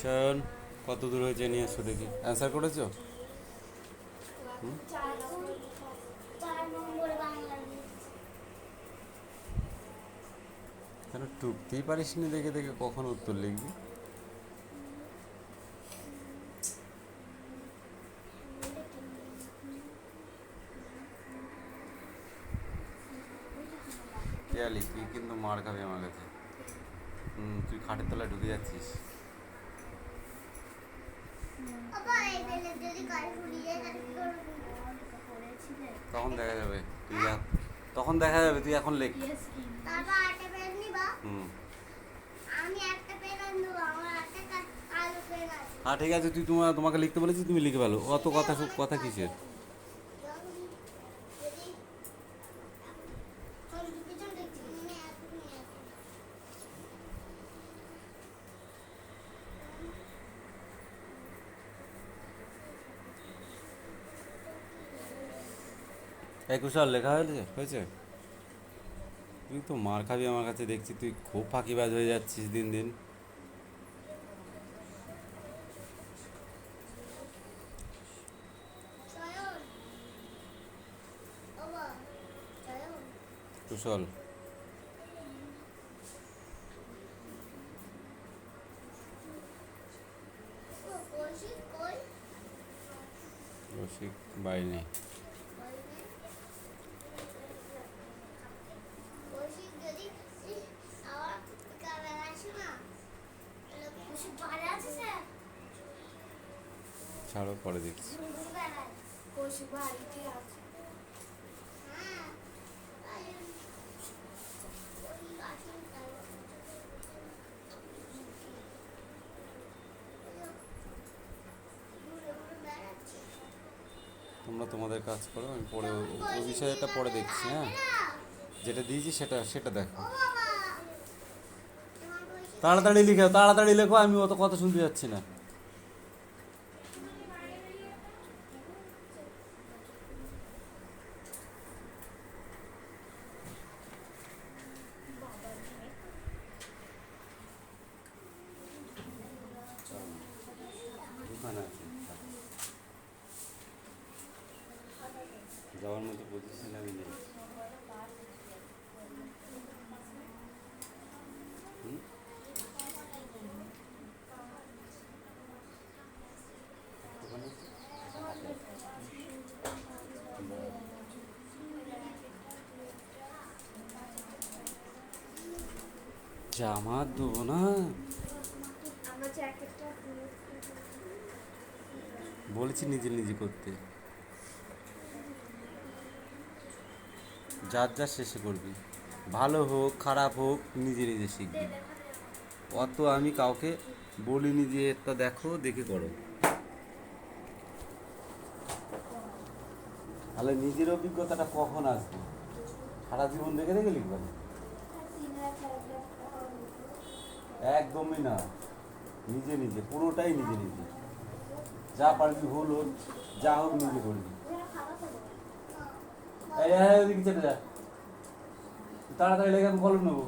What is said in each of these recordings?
সায়ন, কত দূর হয়েছে নিয়ে এসো দেখি। অ্যান্সার করেছো? কেন টুকতেই পারিস নি? দেখে দেখে কখন উত্তর লিখবি? কেয়ালি, তুই কিন্তু মার খাবি আমার কাছে। তুই খাটের তলায় ঢুকে যাচ্ছিস। তখন দেখা যাবে, তখন দেখা যাবে, তুই এখন লেখ। হুম। হ্যাঁ ঠিক আছে, তুই তোমাকে লিখতে বলেছি, তুমি লিখে ফেলো। অত কথা কথা কিসের? এই কুশল, লেখা হয়েছে? তুই তো মার খাবি আমার কাছে দেখছি, তুই খুব ফাঁকিবাজ হয়ে যাচ্ছিস দিন দিন। কুশল, রসিক বাড়ি নেই। ছাড়ো, পরে দেখছি। তোমরা তোমাদের কাজ করো, আমি পরে ওই বিষয়টা পরে দেখছি। হ্যাঁ, যেটা দিয়েছি সেটা সেটা দেখো। তাড়াতাড়ি লিখো, তাড়াতাড়ি লেখো, আমি অত কথা শুনতে যাচ্ছি না। দোকানে আছে, যাওয়ার মতো পজিশন আমি নেই। হুম? দোকানে আছে? জামা দেবো না, বলেছি নিজে নিজে করতে। যার যা শেষে করবি, ভালো হোক খারাপ হোক নিজে নিজে শিখবি। অত আমি কাউকে বলিনি যে এটা দেখো দেখে করো। তাহলে নিজের অভিজ্ঞতাটা কখন আসবে? সারা জীবন দেখে দেখে লিখবে না? একদমই না, নিজে নিজে, পুরোটাই নিজে নিজে। যা পারবি ভুল হোক যা হোক নিজে করবি। ওদিকে চেপে যা, তাড়াতাড়ি লেগে আমি কলম নেবো।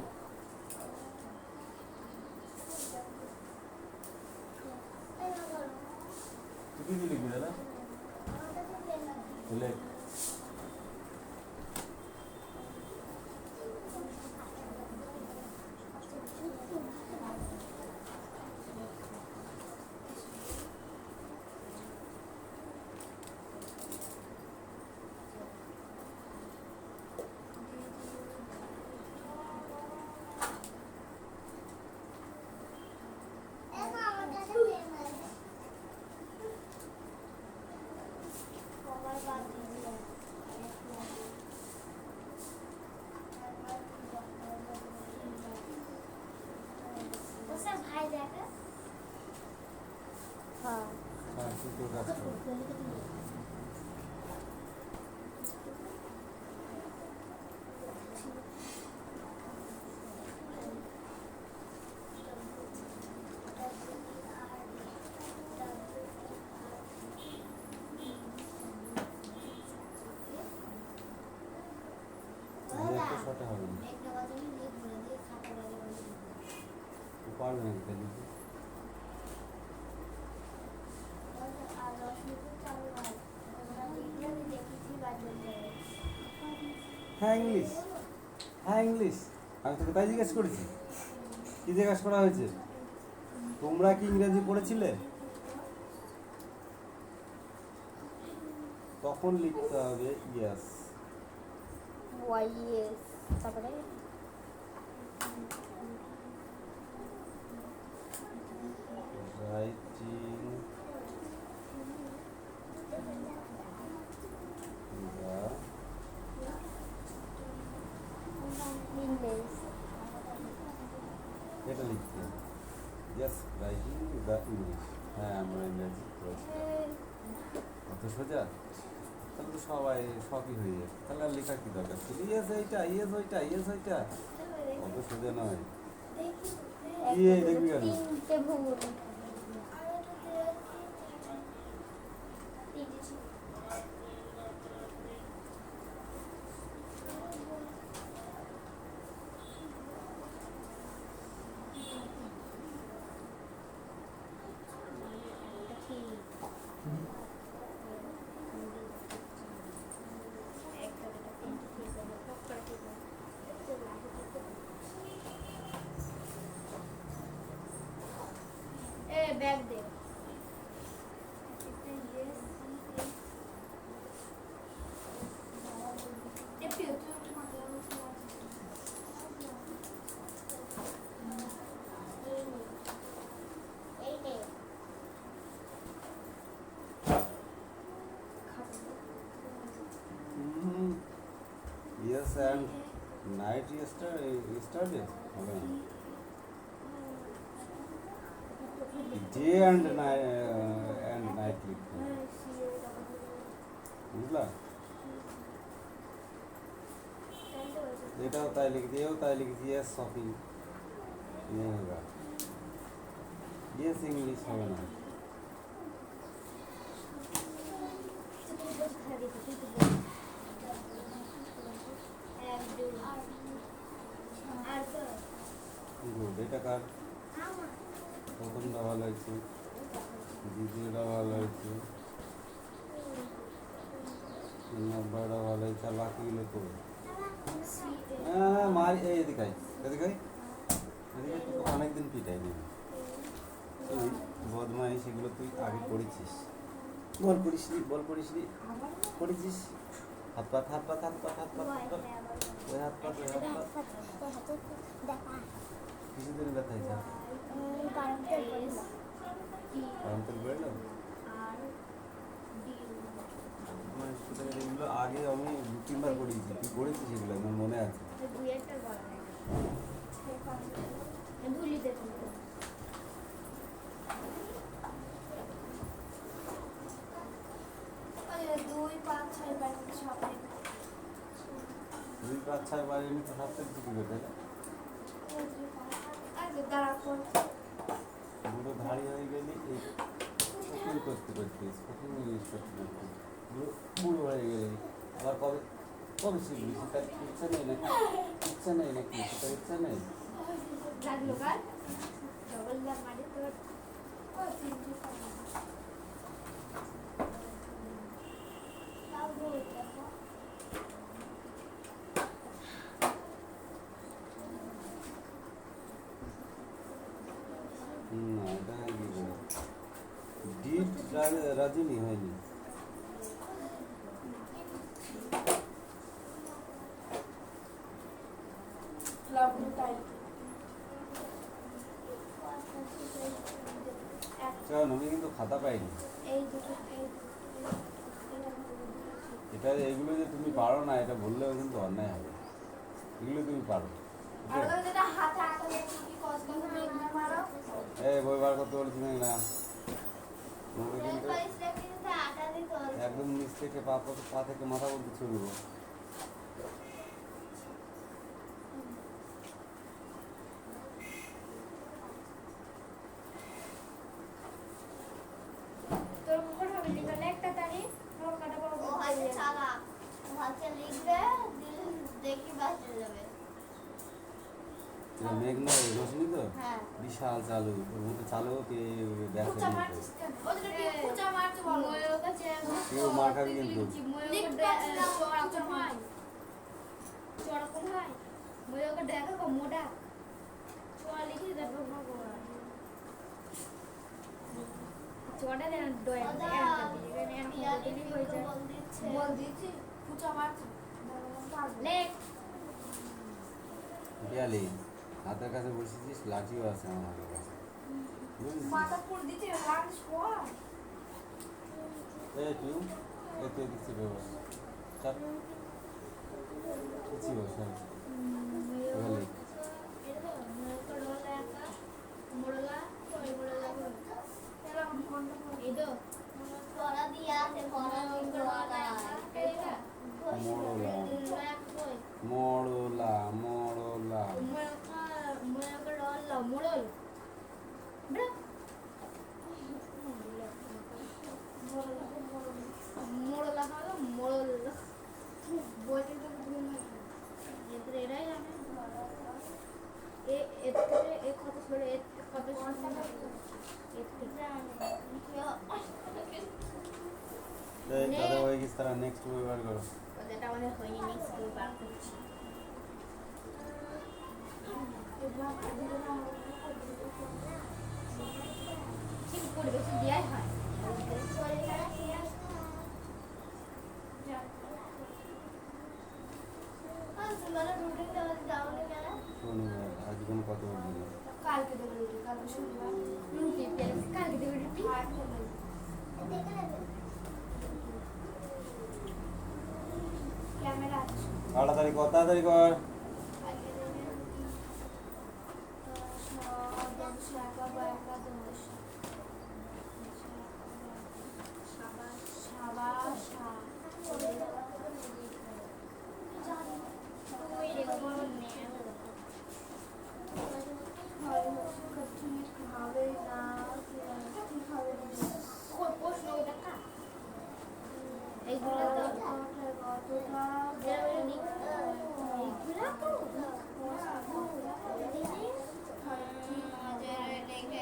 তুই কি লিখবি দাদা? লেখ। হ্যাঁ, তুই তোর কাজ কর। শর্টে হবে না, পারবে না দিতে। হ্যাঁ ইংলিশ, হ্যাঁ ইংলিশ। আমি তোকে তাই জিজ্ঞেস করেছি। কি জিজ্ঞেস করা হয়েছে? তোমরা কি ইংরেজি পড়েছিলে? তখন লিখতে হবে ইয়েস। ওয়াইএস তারপরে রাইটিং ইংলিশ এটা লিখতে হবে ইয়েস, রাইটিং দ্য ইংলিশ। হ্যাঁ আমরা ইংরেজি পড়েছি। অত সোজা? তাহলে তো সবাই সবই হয়ে যাবে। তাহলে আর লেখার কি দরকার ছিল? ইয়েস এইটা, ইয়েস ওইটা, ইয়েস ওইটা। অত সোজা নয়। দেখবি কেন? তিনটে ভুল। ব্যাগ দে Yes, and night yesterday. Day and night লিখতে হবে। বুঝলা? এটাও তাই লিখে দিয়েও তাই লিখে দিয়ে শপিং ये होगा। Yes इंग्लिश হবে না। গুড, এটা কার? প্রথমটা ভালো হয়েছে, দ্বিতীয়টা ভালো হয়েছে, 3 নম্বরটা ভালো হয়েছে। আর বাকিগুলো করবে। হ্যাঁ মার এদিকে আয়, এদিকে আয়। এদিকে তো অনেকদিন পিটাই দিবি তুই। বদমাইশ এগুলো তুই আগে করেছিস। বল পড়িসনি, বল পড়িসনি, পড়েছিস। হাত পাত, হাত পাত, হাত পাত, হাত পাত, হাত পাত, ওই হাত পাত, ওই হাত পাত। কিছুদিন ব্যথা হয়েছে। গরম তেল বেরোলো। এগুলো আগে আমি 2-3 বার পড়িয়েছি। তুই পড়েছিস এগুলো, আমার মনে আছে। দুই পাঁচ ছয় বার সব 2-5-6 বার এমনি তো সপ্তাহে ছুটি পেতে পুরো ধাড়ি হয়ে গেলি এই স্পোকিং করতে করতে, স্পোকিং ইংলিশ করতে করতে বুড়ো হয়ে গেলি। আবার কবে কবে শিখবি? সেটার ইচ্ছা নেই নাকি? ইচ্ছা নেই নাকি? সেটার ইচ্ছা নেই? না এটা কি করে ডিড রাজনী হয়নি। কারণ আমি কিন্তু খাতা পাইনি। এটা এগুলো যে তুমি পারো না এটা বললেও কিন্তু অন্যায় হবে। এগুলো তুমি পারো। এই বই বার করতে বলছি না, তোমাকে কিন্তু একদম নিচ থেকে পা থেকে মাথা বলতে চলব। মেঘ নয় রোশনি তো বিশাল চালু, ওর মধ্যে চালু কেউ মার খাবি কিন্তু। ওকে দেখো কো মোটা চোয়া লিখে দেখো ভগবান চোয়াটা দেন ডয় এখানে হয়ে যায় বল দিচ্ছি কুচা মারছে লেখ বিয়ালি হাতের কাছে বসেছিস, লাঠিও আছে আমার হাতের কাছে, বুঝেছিস? মাথা পুর দিতে লাঞ্চ পর এই তুই এতে কিছু ব্যবস চাপ কিছু ব্যবস বিয়ালি মোড়লা কই মোড়লা এই তো পড়া দিয়া আছে পড়া মোড়লা মোড়লা মোড়ল মোড়লা হলো মোড়ল বইতে তো এদের এরাই জানে এ এর থেকে এ কত ছড়ে এ কত ছড়ে এর থেকে দাদা হয়ে গেছে, তারা নেক্সট বই বার করো। যেটা আমাদের হয়নি নেক্সট বই বার করছি ঠিক পরিবেশ দেওয়াই হয় শনিবার আজ কোনো কত দিন কালকে দেবো রুটি কালকে শনিবার রুটি পেলে কালকে দেবো রুটি ক্যামেরা আছে তাড়াতাড়ি কর, তাড়াতাড়ি কর।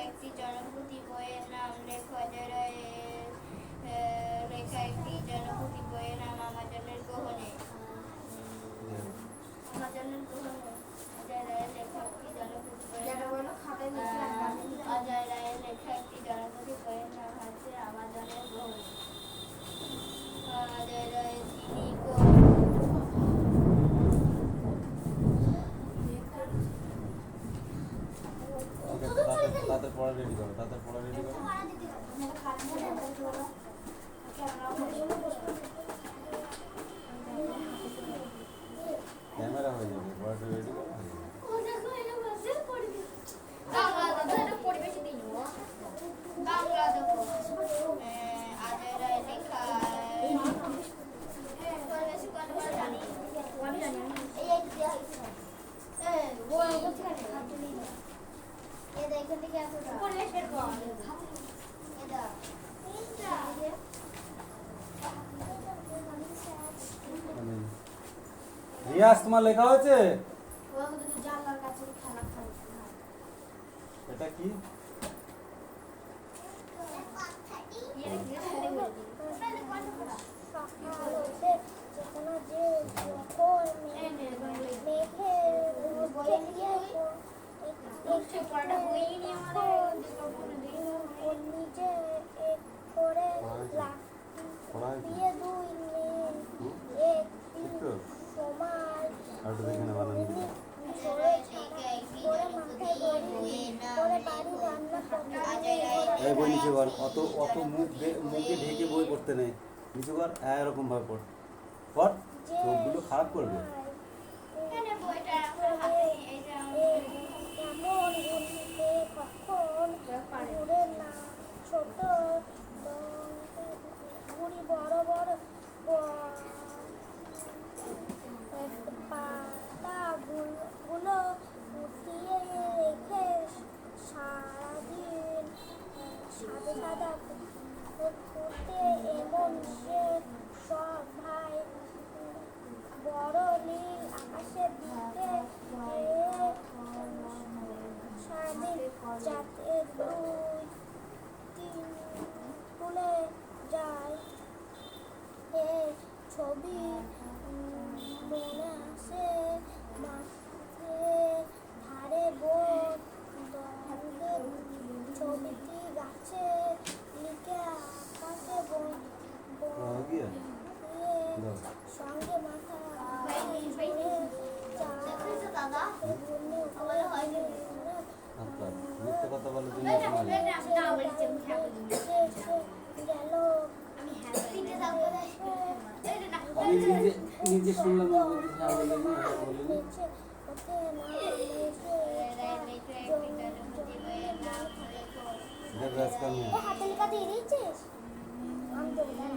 একটি জনপতি বইয়ের নাম লেখা লেখা একটি জনপতি বইয়ের নাম আমাজনের গ্রহণে আমাজনের গ্রহণে অজয় রায়ের লেখা একটি জনপতি বইয়ের অজয় রায়ের লেখা একটি জনপতি বইয়ের নাম হচ্ছে আমাজনের গ্রহণে অজয় রায়ের তিনি তাদের পড়া রেডি করো, তাদের পড়া রেডি করো। ক্যামেরা হয়ে যাবে, পড়াটা রেডি করো। বাংলা দেখো অজয় রায়ের লেখা রিয়াজ তোমার লেখা হয়েছে? এটা কি? এই বই নিচে কর, অত অত মুখে ঢেকে বই পড়তে নেই, নিচে কর, এরকম ভাবে পড়, পড়, চোখগুলো খারাপ করবে। ছোট বুড়ি বড় বড় পাতাগুলো উঠিয়ে রেখে সারাদিন সাদা সাদা ফুটে এমন সে সব ভাই বড় নিজে শুনলাম না, বলিস হ্যাঁ বলিনি, হ্যাঁ বলিনি। দেখ রাজকামি হাতে লেখা দিয়ে দিয়েছিস? আমি দেবো না।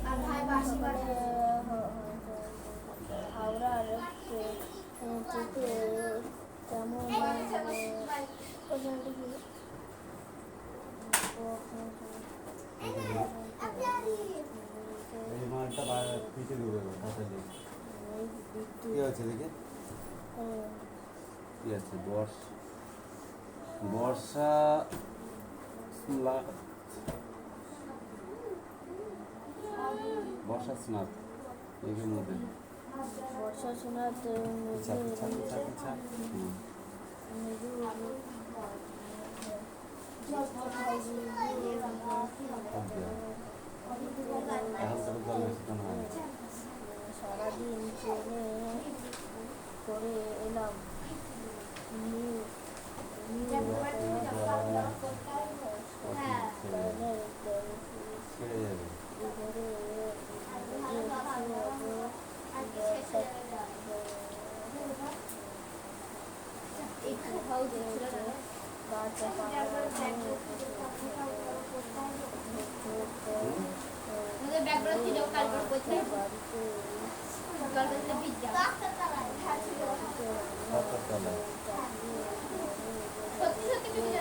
আর ভাই বাসি বাসি হাওড়ার থেকে কেমন ওখানটা কি এই মালটা পিঠে ডুবে গেল হাতে দিয়ে। কি আছে দেখে? কি আছে? বর্ষা বর্ষা স্নাত এর মধ্যে বর্ষা শোনার পিছা পিছা পিছা পিছা এখন তো জল বেশিক্ষণ হয় না। সারাদিন ট্রেনে করে এলাম ছেড়ে যাবে।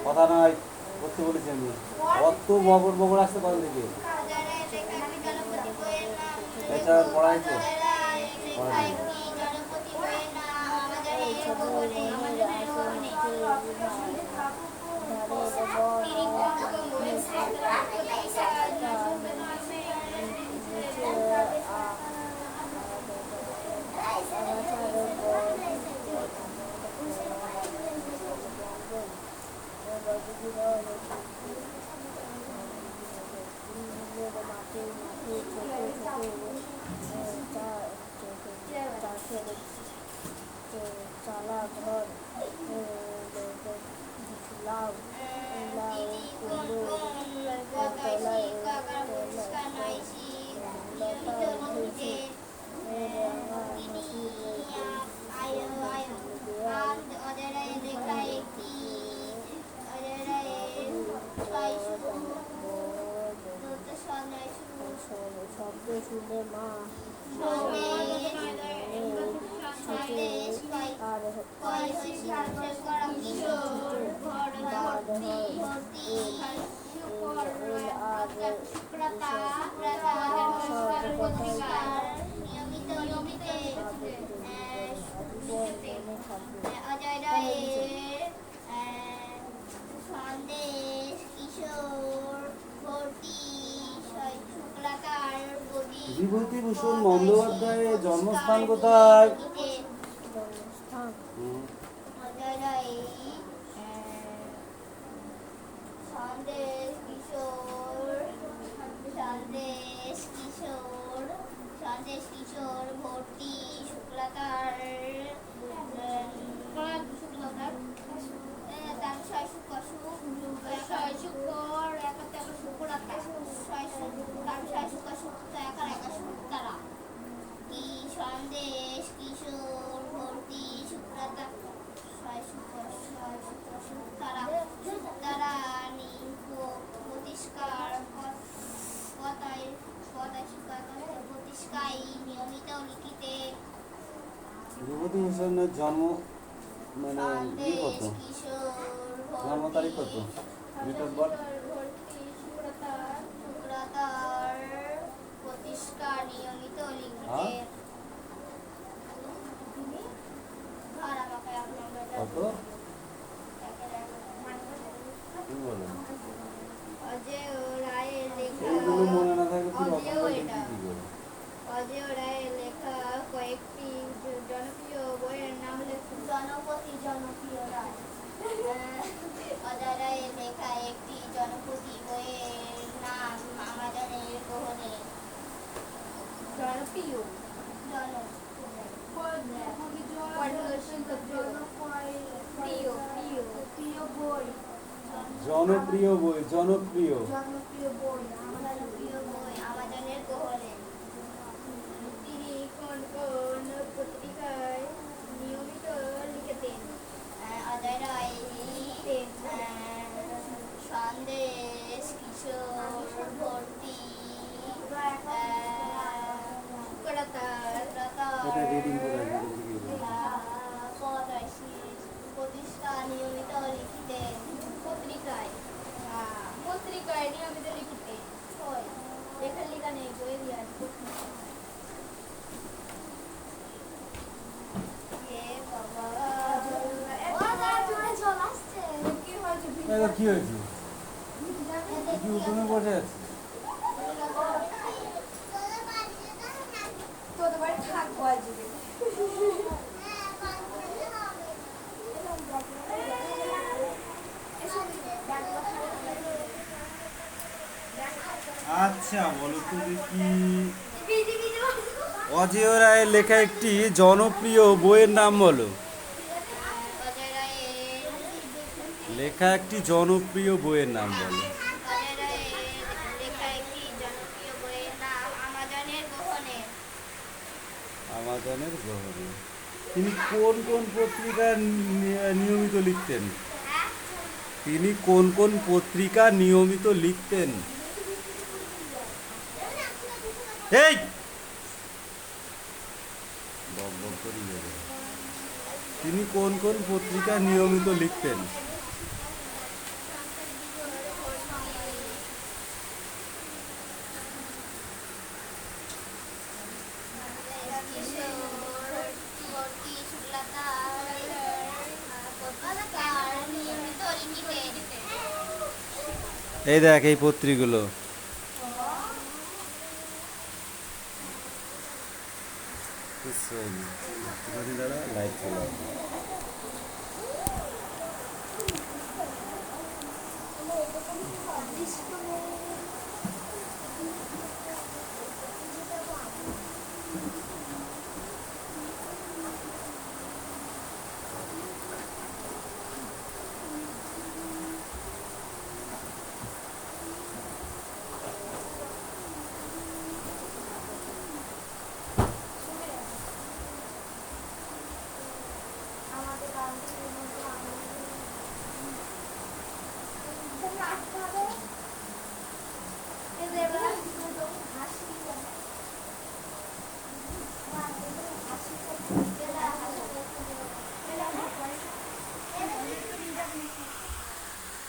কথা নয় করতে বলেছি আমি। অত বগর বগর আসতে কখন থেকে? এটা পড়াইছে চালা ঘর লাউ লাউ শব্দ শুনে মা আর বিভূতিভূষণ বন্দ্যোপাধ্যায়ের জন্মস্থান কোথায়? জন্মস্থান সন্দেশ কিশোর ভর্তি শুক্লাকার সন্দেশ কিশোর ভর্তি শুক্লাকার তারা নিয়মিত লিখিতে বিভূতিভূষণের জন্ম মানে কি কত? জন্ম তারিখ কত? Date of birth? প্রতিষ্কার নিয়মিত লিখিতে কত? কি বলে? অজেয় রায়ের লেখা এইগুলো মনে না থাকে তুই রকম অজেয় করে এটা কি করে? অজেয় রায়ের লেখা কয়েকটি জনপ্রিয় বইয়ের নাম লেখুন। জনপ্রিয় রায় অজয় রায়ের লেখা একটি জনপতি বইয়ের নাম আমাজনের গ্রহণে। জনপ্রিয় প্রিয় বই জনপ্রিয় বই, জনপ্রিয়। জনপ্রিয় বই আমাজনের গহনে। তিনি কোন কোন পত্রিকায় নিয়মিত লিখতেন? অজয় রায় লিখতেন সন্দেশ, কিশোর, ভর্তি, এটা রিডিং করে প্রতিষ্ঠা নিয়মিত লিখিতেন পত্রিকায়। পত্রিকায় নিয়মিত লিখিতেন। লেখার লেখা নেই বই দিয়ে কি হয়েছে? কি উঠোনে বসে আছে? তোদের বাড়ি থাকবো আজকে। আচ্ছা বলো তো দেখি, অজয় রায়ের লেখা একটি জনপ্রিয় বইয়ের নাম বলো। অজয় রায়ের লেখা একটি জনপ্রিয় বইয়ের নাম বলো। অজয় রায়ের লেখা একটি জনপ্রিয় বইয়ের নাম আমাজনের গহনে। আমাজনের গহনে। তিনি কোন কোন পত্রিকা নিয়মিত লিখতেন? তিনি কোন কোন পত্রিকা নিয়মিত লিখতেন? এই বক বক করি যাবে। তিনি কোন কোন পত্রিকা নিয়মিত লিখতেন? এই দেখ এই পত্রিকাগুলো। লাইট চলে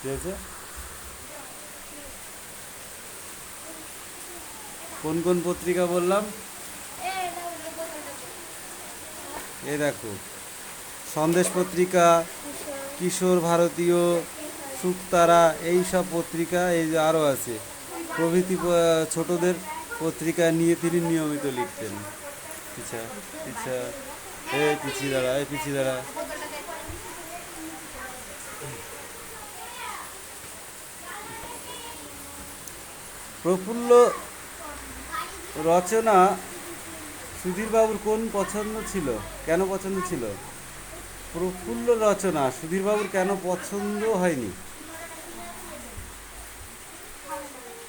কি হয়েছে? কোন কোন পত্রিকা বললাম? এই দেখো, সন্দেশ পত্রিকা, কিশোর ভারতীয়, শুকতারা, এই সব পত্রিকা, এই যে আরও আছে প্রভৃতি ছোটদের পত্রিকা নিয়ে তিনি নিয়মিত লিখতেন। পিছা পিছা এই পিছি দাঁড়া, এই পিছি দাঁড়া। প্রফুল্ল রচনা সুধীরবাবুর কোন পছন্দ ছিল, কেন পছন্দ ছিল? প্রফুল্ল রচনা সুধীরবাবুর কেন পছন্দ হয়নি?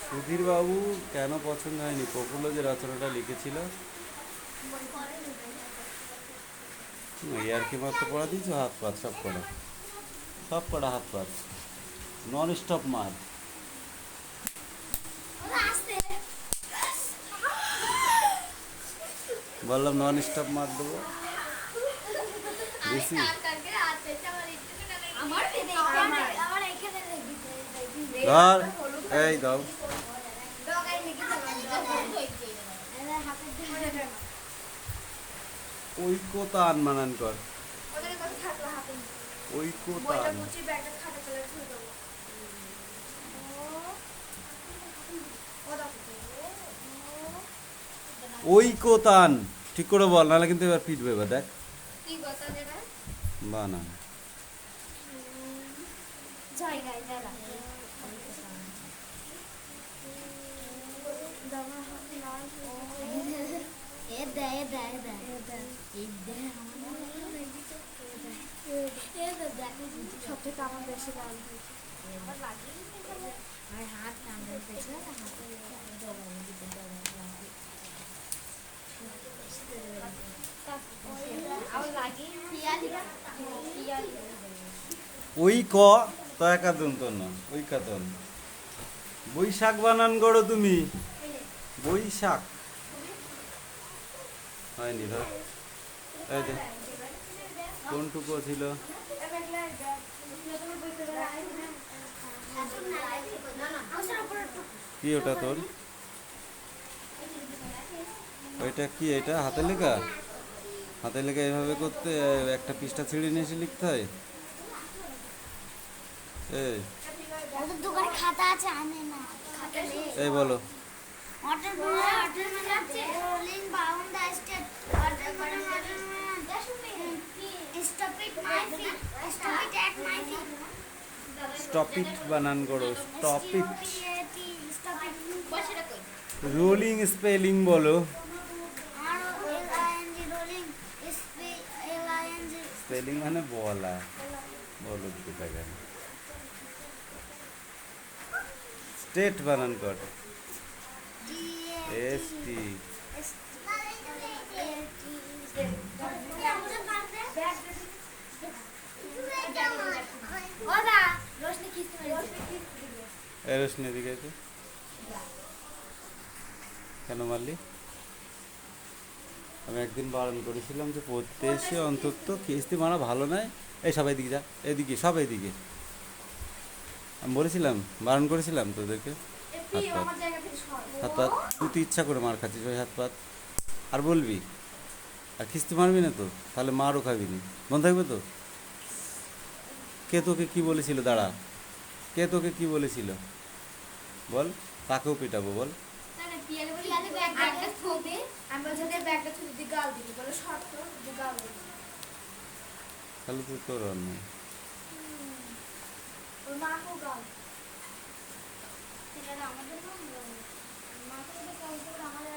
সুধীরবাবু কেন পছন্দ হয়নি? প্রফুল্ল যে রচনাটা লিখেছিল, আর কি মাত্র পড়া দিয়েছো? হাত পাত সব পড়া, সব পড়া হাত পাত, নন স্টপ মার। বললাম নন স্টপ মার দেবো বেশি। ধর এই দাও, ঐক্যতান মানান কর, ঐক্যতান। ঐক্যতান ঠিক করে বল, নাহলে কিন্তু এবার পিটবে। এবার দেখ বানা সবথেকে আমার বেশি লাভ হয়েছে। এবার লাগিয়ে দিতে হবে। আর হাত টানতে পেছনে না হাতে জমানো দিতে জমানো আবার লাগিয়ে পিয়ালিটা পিয়ালি ওই ক তো একাদন তো না ওই কাতন বৈশাখ বানান গড়ো তুমি বৈশাখ হয়নি ধর এই যে কোনটুকু ছিল কি ওটা তোর ওইটা কি এটা হাতে লেখা হাতে লেখা এভাবে করতে একটা পৃষ্ঠা ছিঁড়ে নিয়ে এসে লিখতে হয় এই ওদের দোকানে খাতা আছে আনে না খাতা নেই এই বলো অর্ডার করে অর্ডার মানে আছে rolling bound the state order করে order stop it my feet stop it at my feet stop it বানান করো স্টপ ইট স্টপ ইট বসেটা কই রোলিং স্পেলিং বলো R L I N G rolling L I N G spelling মানে বলা বলো দিকে থাকে স্টেট বানান কর ডি এস টি ওদা রোশনি কিস্তি এই রোশনি দিকে তো কেন মারলি আমি একদিন বারণ করেছিলাম যে পড়তে এসে অন্তত কিস্তি মারা ভালো নয় এই সব এদিকে যা এদিকে সব এদিকে আমি বলেছিলাম বারণ করেছিলাম তোদেরকে হাত পাত তুই তো ইচ্ছা করে মার খাচ্ছিস ওই হাত পাত আর বলবি আর কিস্তি মারবি না তো তাহলে মারও খাবি নি মনে থাকবে তো কে তোকে কি বলেছিল দাঁড়া কে তোকে কি বলেছিল বল তাকেও পিটাবো বল না পিয়ালি বলি আগে ব্যাগটা থুবে আমি বলছি যে ব্যাগটা থুবে দি গাল দিবি বলে শর্ত দি গাল দিবি তাহলে তুই তোর অন্যায় ওর মাকেও গাল সেটা আমাদের না মাকে তো কল করে আমাদের